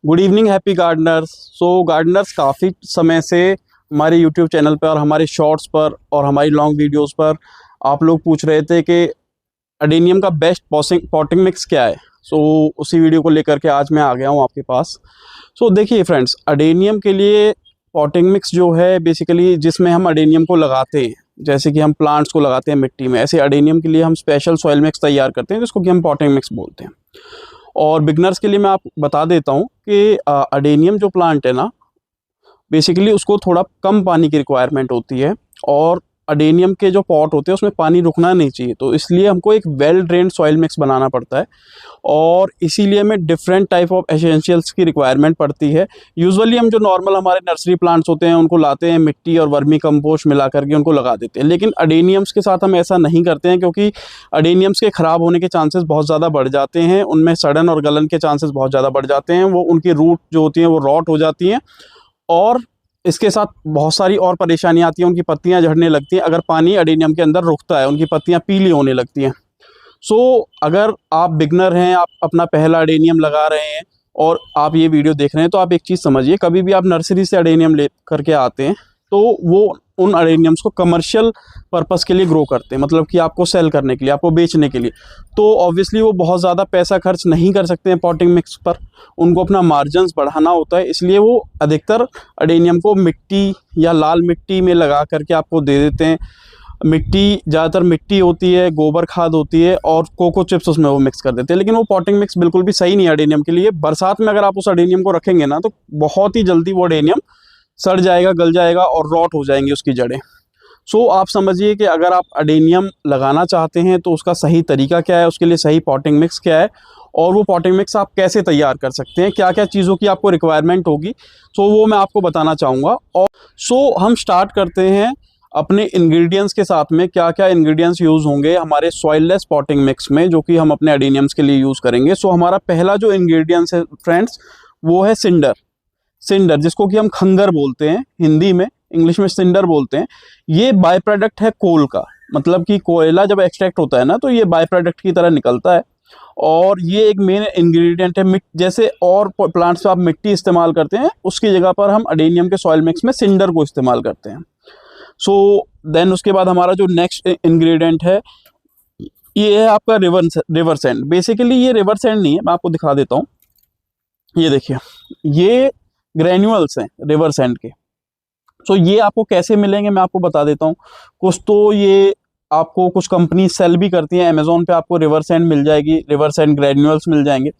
Good evening happy gardeners. So gardeners, काफ़ी समय से हमारे यूट्यूब चैनल पर और हमारे शॉर्ट्स पर और हमारी लॉन्ग वीडियोस पर आप लोग पूछ रहे थे कि अडेनियम का बेस्ट पॉटिंग मिक्स क्या है। सो उसी वीडियो को लेकर के आज मैं आ गया हूँ आपके पास। सो देखिए फ्रेंड्स, अडेनियम के लिए पॉटिंग मिक्स जो है बेसिकली जिसमें हम अडेनियम को लगाते हैं, जैसे कि हम प्लांट्स को लगाते हैं मिट्टी में, ऐसे अडेनियम के लिए हम स्पेशल सॉइल मिक्स तैयार करते हैं जिसको कि हम पॉटिंग मिक्स बोलते हैं। और बिगनर्स के लिए मैं आप बता देता हूँ कि अडेनियम जो प्लांट है ना, बेसिकली उसको थोड़ा कम पानी की रिक्वायरमेंट होती है और अडेनियम के जो पॉट होते हैं उसमें पानी रुकना नहीं चाहिए, तो इसलिए हमको एक वेल ड्रेन्ड सॉइल मिक्स बनाना पड़ता है और इसीलिए हमें डिफरेंट टाइप ऑफ एसेंशियल्स की रिक्वायरमेंट पड़ती है। यूजुअली हम जो नॉर्मल हमारे नर्सरी प्लांट्स होते हैं उनको लाते हैं, मिट्टी और वर्मी कंपोस्ट मिला करके उनको लगा देते हैं, लेकिन अडेनियम्स के साथ हम ऐसा नहीं करते हैं क्योंकि अडेनियम्स के ख़राब होने के चांसेस बहुत ज़्यादा बढ़ जाते हैं, उनमें सड़न और गलन के चांसेस बहुत ज़्यादा बढ़ जाते हैं, वो उनकी रूट जो होती हैं वो रॉट हो जाती हैं और इसके साथ बहुत सारी और परेशानियाँ आती हैं। उनकी पत्तियाँ झड़ने लगती हैं अगर पानी अडेनियम के अंदर रुकता है, उनकी पत्तियाँ पीली होने लगती हैं। सो अगर आप बिगनर हैं, आप अपना पहला अडेनियम लगा रहे हैं और आप ये वीडियो देख रहे हैं, तो आप एक चीज़ समझिए, कभी भी आप नर्सरी से अडेनियम ले करके आते हैं तो वो उन अडेनियम्स को कमर्शियल पर्पस के लिए ग्रो करते हैं, मतलब कि आपको सेल करने के लिए, आपको बेचने के लिए। तो ऑब्वियसली वो बहुत ज़्यादा पैसा खर्च नहीं कर सकते हैं पॉटिंग मिक्स पर, उनको अपना मार्जिन्स बढ़ाना होता है, इसलिए वो अधिकतर अडेनियम को मिट्टी या लाल मिट्टी में लगा करके आपको दे देते हैं। मिट्टी ज़्यादातर मिट्टी होती है, गोबर खाद होती है और कोको चिप्स उसमें वो मिक्स कर देते हैं, लेकिन वो पॉटिंग मिक्स बिल्कुल भी सही नहीं है अडेनियम के लिए। बरसात में अगर आप उस अडेनियम को रखेंगे ना तो बहुत ही जल्दी वो अडेनियम सड़ जाएगा, गल जाएगा और रॉट हो जाएंगी उसकी जड़ें। सो आप समझिए कि अगर आप अडेनियम लगाना चाहते हैं तो उसका सही तरीका क्या है, उसके लिए सही पॉटिंग मिक्स क्या है और वो पॉटिंग मिक्स आप कैसे तैयार कर सकते हैं, क्या क्या चीज़ों की आपको रिक्वायरमेंट होगी, सो वो मैं आपको बताना चाहूँगा। और सो हम स्टार्ट करते हैं अपने इंग्रेडिएंट्स के साथ में, क्या क्या इंग्रेडिएंट्स यूज़ होंगे हमारे सॉइललेस पॉटिंग मिक्स में जो कि हम अपने अडेनियम्स के लिए यूज़ करेंगे। सो हमारा पहला जो इंग्रेडिएंट्स है फ्रेंड्स वो है सिंडर। सिंडर जिसको कि हम खंगर बोलते हैं हिंदी में, इंग्लिश में सिंडर बोलते हैं। ये बाय प्रोडक्ट है कोल का, मतलब कि कोयला जब एक्सट्रैक्ट होता है ना तो ये बाय प्रोडक्ट की तरह निकलता है और ये एक मेन इंग्रेडिएंट है। जैसे और प्लांट्स पे आप मिट्टी इस्तेमाल करते हैं उसकी जगह पर हम अडेनियम के सॉइल मिक्स में सिंडर को इस्तेमाल करते हैं। सो देन उसके बाद हमारा जो नेक्स्ट इंग्रेडिएंट है ये है आपका रिवर सैंड। बेसिकली ये रिवर सैंड नहीं है, मैं आपको दिखा देता हूँ। ये देखिए, ये ग्रेन्यूल्स हैं रिवर सैंड के। सो ये आपको कैसे मिलेंगे मैं आपको बता देता हूँ। कुछ तो ये आपको कुछ कंपनी सेल भी करती हैं, अमेजोन पे आपको रिवर सैंड मिल जाएगी, रिवर सैंड ग्रेन्यूल्स मिल जाएंगे।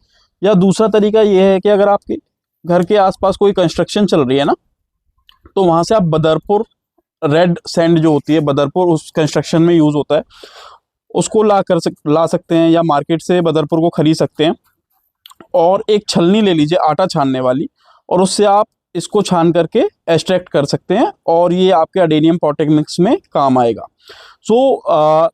या दूसरा तरीका ये है कि अगर आपके घर के आसपास कोई कंस्ट्रक्शन चल रही है ना तो वहाँ से आप बदरपुर रेड सैंड जो होती है, बदरपुर उस कंस्ट्रक्शन में यूज़ होता है, उसको ला सकते हैं या मार्केट से बदरपुर को खरीद सकते हैं। और एक छलनी ले लीजिए आटा छानने वाली और उससे आप इसको छान करके एक्सट्रैक्ट कर सकते हैं और ये आपके अडेनियम पॉटिंग मिक्स में काम आएगा। सो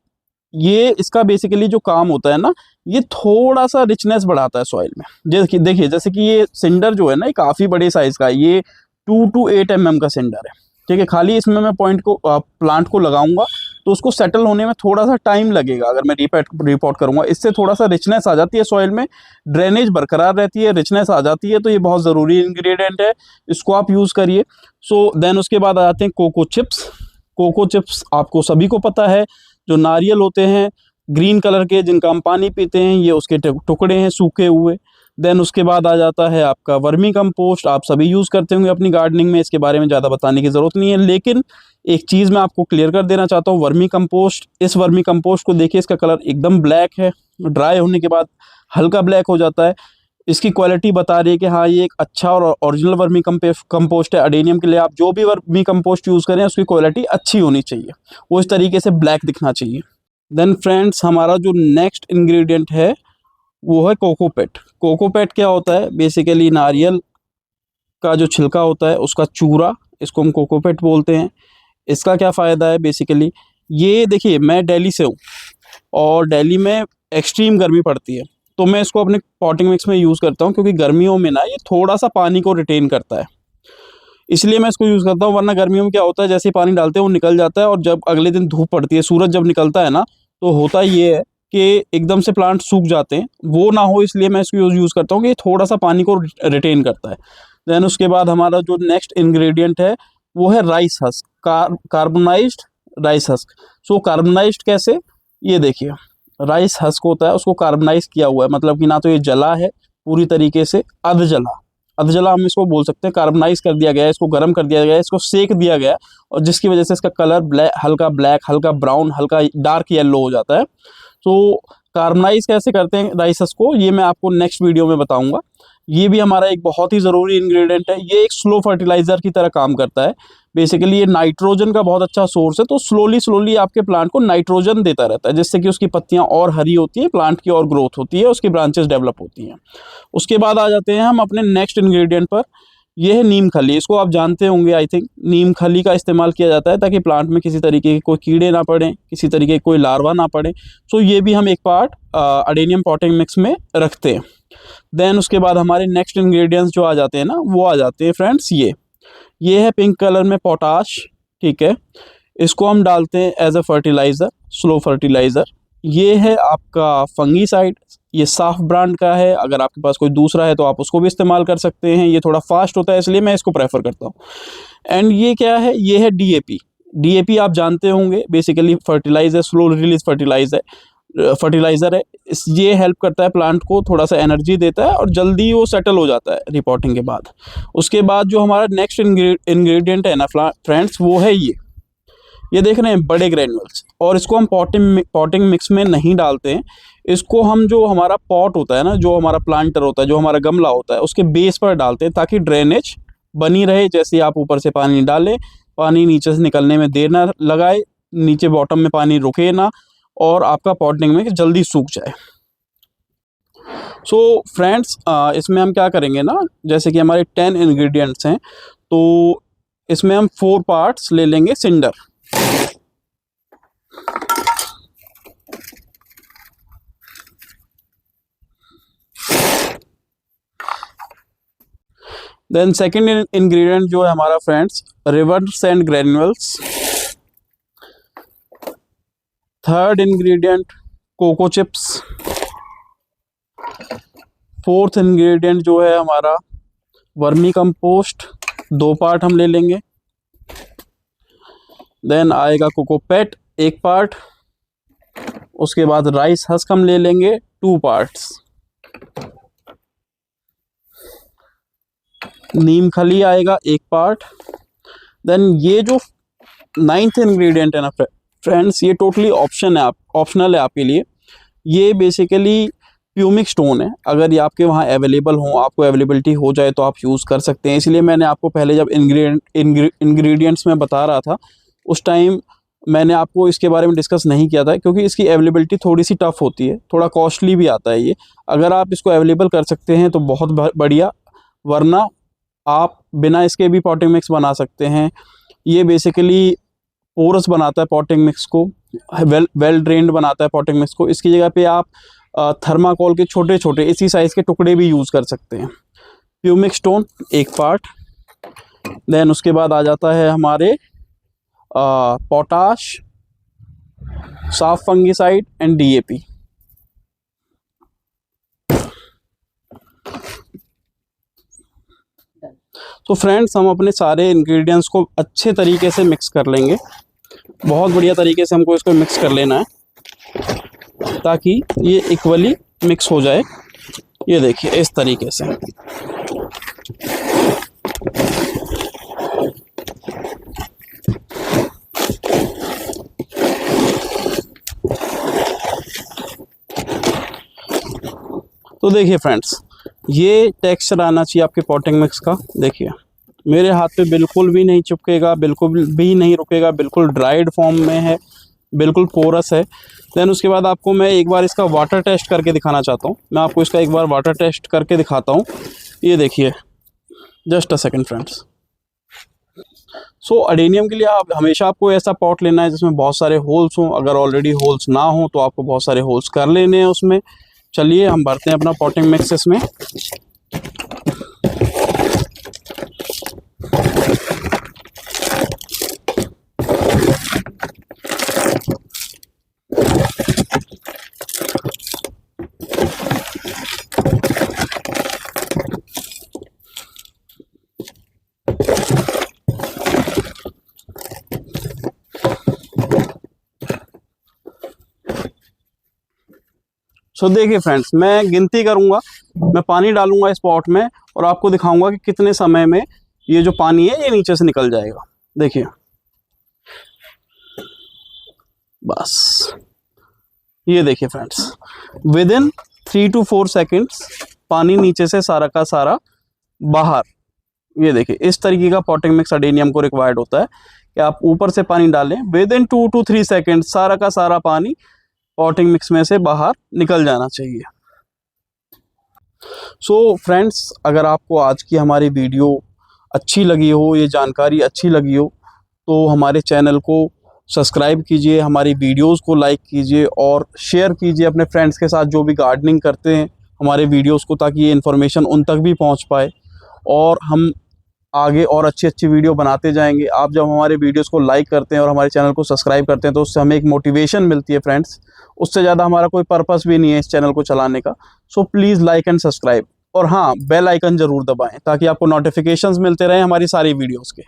ये इसका बेसिकली जो काम होता है ना, ये थोड़ा सा रिचनेस बढ़ाता है सॉइल में। देखिए जैसे कि ये सिंडर जो है ना, ये काफ़ी बड़े साइज़ का है, ये 2 to 8 mm का सिंडर है, ठीक है। खाली इसमें मैं प्लांट को लगाऊंगा तो उसको सेटल होने में थोड़ा सा टाइम लगेगा। अगर मैं रिपोर्ट करूंगा, इससे थोड़ा सा रिचनेस आ जाती है सॉइल में, ड्रेनेज बरकरार रहती है, रिचनेस आ जाती है, तो ये बहुत ज़रूरी इंग्रेडिएंट है, इसको आप यूज़ करिए। सो देन उसके बाद आ जाते हैं कोको चिप्स। कोको चिप्स आपको सभी को पता है, जो नारियल होते हैं ग्रीन कलर के जिनका हम पानी पीते हैं, ये उसके टुकड़े हैं सूखे हुए। देन उसके बाद आ जाता है आपका वर्मी कंपोस्ट, आप सभी यूज़ करते होंगे अपनी गार्डनिंग में, इसके बारे में ज़्यादा बताने की ज़रूरत नहीं है। लेकिन एक चीज़ मैं आपको क्लियर कर देना चाहता हूँ, वर्मी कंपोस्ट, इस वर्मी कंपोस्ट को देखिए, इसका कलर एकदम ब्लैक है, ड्राई होने के बाद हल्का ब्लैक हो जाता है। इसकी क्वालिटी बता रही है कि हाँ ये एक अच्छा और ओरिजिनल वर्मी कंपोस्ट है। अडेनियम के लिए आप जो भी वर्मी कंपोस्ट यूज़ करें उसकी क्वालिटी अच्छी होनी चाहिए, वो इस तरीके से ब्लैक दिखना चाहिए। देन फ्रेंड्स, हमारा जो नेक्स्ट इंग्रेडिएंट है वो है कोकोपेट। कोकोपेट क्या होता है? बेसिकली नारियल का जो छिलका होता है उसका चूरा, इसको हम कोकोपेट बोलते हैं। इसका क्या फ़ायदा है? बेसिकली ये देखिए, मैं दिल्ली से हूँ और दिल्ली में एक्सट्रीम गर्मी पड़ती है, तो मैं इसको अपने पॉटिंग मिक्स में यूज़ करता हूँ क्योंकि गर्मियों में ना ये थोड़ा सा पानी को रिटेन करता है, इसलिए मैं इसको यूज़ करता हूँ। वरना गर्मियों में क्या होता है, जैसे ही पानी डालते हैं वो निकल जाता है और जब अगले दिन धूप पड़ती है, सूरज जब निकलता है ना, तो होता ये है कि एकदम से प्लांट सूख जाते हैं, वो ना हो इसलिए मैं इसको यूज़ करता हूँ कि थोड़ा सा पानी को रिटेन करता है। देन उसके बाद हमारा जो नेक्स्ट इंग्रेडिएंट है वो है rice husk, carbonised rice husk. So carbonised कैसे, ये देखिए राइस हस्क होता है, उसको कार्बनाइज किया हुआ है, मतलब कि ना तो ये जला है पूरी तरीके से, अधजला हम इसको बोल सकते हैं। कार्बनाइज कर दिया गया है, इसको गर्म कर दिया गया है, इसको सेक दिया गया है, और जिसकी वजह से इसका कलर ब्लैक, हल्का ब्राउन, हल्का डार्क येलो हो जाता है। तो कार्बनाइज कैसे करते हैं राइसेस को, ये मैं आपको नेक्स्ट वीडियो में बताऊंगा। ये भी हमारा एक बहुत ही ज़रूरी इंग्रेडिएंट है। ये एक स्लो फर्टिलाइज़र की तरह काम करता है। बेसिकली ये नाइट्रोजन का बहुत अच्छा सोर्स है, तो स्लोली आपके प्लांट को नाइट्रोजन देता रहता है, जिससे कि उसकी पत्तियां और हरी होती है, प्लांट की और ग्रोथ होती है, उसकी ब्रांचेस डेवलप होती हैं। उसके बाद आ जाते हैं हम अपने नेक्स्ट इंग्रेडिएंट पर। ये है नीम खली। इसको आप जानते होंगे, आई थिंक नीम खली का इस्तेमाल किया जाता है ताकि प्लांट में किसी तरीके के कोई कीड़े ना पड़े, किसी तरीके के कोई लार्वा ना पड़े। सो ये भी हम एक पार्ट अडेनियम पॉटिंग मिक्स में रखते हैं। देन उसके बाद हमारे नेक्स्ट इंग्रेडिएंट्स जो आ जाते हैं ना, वो आ जाते हैं फ्रेंड्स, ये है पिंक कलर में पोटाश, ठीक है। इसको हम डालते हैं as a fertiliser, slow fertiliser. ये है आपका फंगीसाइड, ये साफ ब्रांड का है। अगर आपके पास कोई दूसरा है तो आप उसको भी इस्तेमाल कर सकते हैं, ये थोड़ा फास्ट होता है इसलिए मैं इसको प्रेफर करता हूँ। एंड ये क्या है, ये है डीएपी। डीएपी आप जानते होंगे, basically fertiliser, slow release fertiliser है। ये हेल्प करता है प्लांट को, थोड़ा सा एनर्जी देता है और जल्दी वो सेटल हो जाता है रिपोर्टिंग के बाद। उसके बाद जो हमारा नेक्स्ट इंग्रेडिएंट है ना फ्रेंड्स, वो है ये देख रहे हैं बड़े ग्रेन्यूल्स। और इसको हम पॉटिंग मिक्स में नहीं डालते हैं, इसको हम जो हमारा पॉट होता है ना, जो हमारा प्लांटर होता है, जो हमारा गमला होता है, उसके बेस पर डालते हैं ताकि ड्रेनेज बनी रहे। जैसे आप ऊपर से पानी डालें, पानी नीचे से निकलने में देर ना लगाए, नीचे बॉटम में पानी रुके ना, और आपका पॉटिंग में जल्दी सूख जाए। सो फ्रेंड्स, इसमें हम क्या करेंगे ना, जैसे कि हमारे 10 इंग्रेडिएंट्स हैं, तो इसमें हम 4 पार्ट्स ले लेंगे सिंडर। देन सेकेंड इंग्रेडिएंट जो है हमारा friends, river sand granules. Third ingredient, cocoa chips. Fourth ingredient जो है हमारा, वर्मी कंपोस्ट, 2 पार्ट हम ले लेंगे। देन आएगा कोकोपेट, 1 पार्ट। उसके बाद राइस हस्क हम ले लेंगे, 2 पार्ट्स। नीम खली आएगा 1 पार्ट। देन ये जो 9th इंग्रेडिएंट है ना फ्रेंड्स, ये टोटली ऑप्शनल है आपके लिए। ये बेसिकली प्यूमिक स्टोन है। अगर ये आपके वहाँ अवेलेबल हो, आपको अवेलेबिलिटी हो जाए तो आप यूज़ कर सकते हैं। इसलिए मैंने आपको पहले जब इंग्रेडिएंट्स में बता रहा था, उस टाइम मैंने आपको इसके बारे में डिस्कस नहीं किया था, क्योंकि इसकी अवेलेबिलिटी थोड़ी सी टफ होती है, थोड़ा कॉस्टली भी आता है ये। अगर आप इसको अवेलेबल कर सकते हैं तो बहुत बढ़िया, वरना आप बिना इसके भी पॉटिंग मिक्स बना सकते हैं। ये बेसिकली पोरस बनाता है पॉटिंग मिक्स को, वेल ड्रेन्ड बनाता है पॉटिंग मिक्स को। इसकी जगह पे आप थर्माकोल के छोटे छोटे इसी साइज़ के टुकड़े भी यूज़ कर सकते हैं। Pumice stone 1 part. देन उसके बाद आ जाता है हमारे पोटाश, साफ फंगीसाइड एंड डीएपी। तो फ्रेंड्स, हम अपने सारे इंग्रेडिएंट्स को अच्छे तरीके से मिक्स कर लेंगे। बहुत बढ़िया तरीके से हमको इसको मिक्स कर लेना है ताकि ये इक्वली मिक्स हो जाए। ये देखिए इस तरीके से। तो देखिए फ्रेंड्स, ये टेक्सचर आना चाहिए आपके पॉटिंग मिक्स का। देखिए मेरे हाथ पे बिल्कुल भी नहीं चिपकेगा, बिल्कुल भी नहीं रुकेगा, बिल्कुल ड्राइड फॉर्म में है, बिल्कुल पोरस है। देन उसके बाद आपको मैं एक बार इसका वाटर टेस्ट करके दिखाना चाहता हूँ। मैं आपको इसका एक बार वाटर टेस्ट करके दिखाता हूँ। ये देखिए, just a second friends. So adenium के लिए आप हमेशा आपको ऐसा पॉट लेना है जिसमें बहुत सारे होल्स हों। अगर ऑलरेडी होल्स ना हो तो आपको बहुत सारे होल्स कर लेने हैं उसमें। चलिए हम भरते हैं अपना पॉटिंग मिक्स इसमें। सो देखिए फ्रेंड्स, मैं गिनती करूँगा, मैं पानी डालूंगा इस पॉट में और आपको दिखाऊंगा कि कितने समय में ये जो पानी है ये नीचे से निकल जाएगा। देखिए बस, ये देखिए friends, with in 3 to 4 seconds पानी नीचे से सारा का सारा बाहर। ये देखिए इस तरीके का पॉटिंग मिक्स अडेनियम को रिक्वायर्ड होता है कि आप ऊपर से पानी डालें, विद इन 2 to 3 सेकेंड सारा का सारा पानी पॉटिंग मिक्स में से बाहर निकल जाना चाहिए। सो फ्रेंड्स, अगर आपको आज की हमारी वीडियो अच्छी लगी हो, ये जानकारी अच्छी लगी हो, तो हमारे चैनल को सब्सक्राइब कीजिए, हमारी वीडियोस को लाइक कीजिए और शेयर कीजिए अपने फ्रेंड्स के साथ जो भी गार्डनिंग करते हैं हमारे वीडियोस को, ताकि ये इन्फॉर्मेशन उन तक भी पहुंच पाए और हम आगे और अच्छी अच्छी वीडियो बनाते जाएंगे। आप जब हमारे वीडियोस को लाइक करते हैं और हमारे चैनल को सब्सक्राइब करते हैं तो उससे हमें एक मोटिवेशन मिलती है फ्रेंड्स। उससे ज़्यादा हमारा कोई पर्पस भी नहीं है इस चैनल को चलाने का। So please like and subscribe, और हाँ, बेल आइकन ज़रूर दबाएं ताकि आपको नोटिफिकेशंस मिलते रहें हमारी सारी वीडियोज़ के।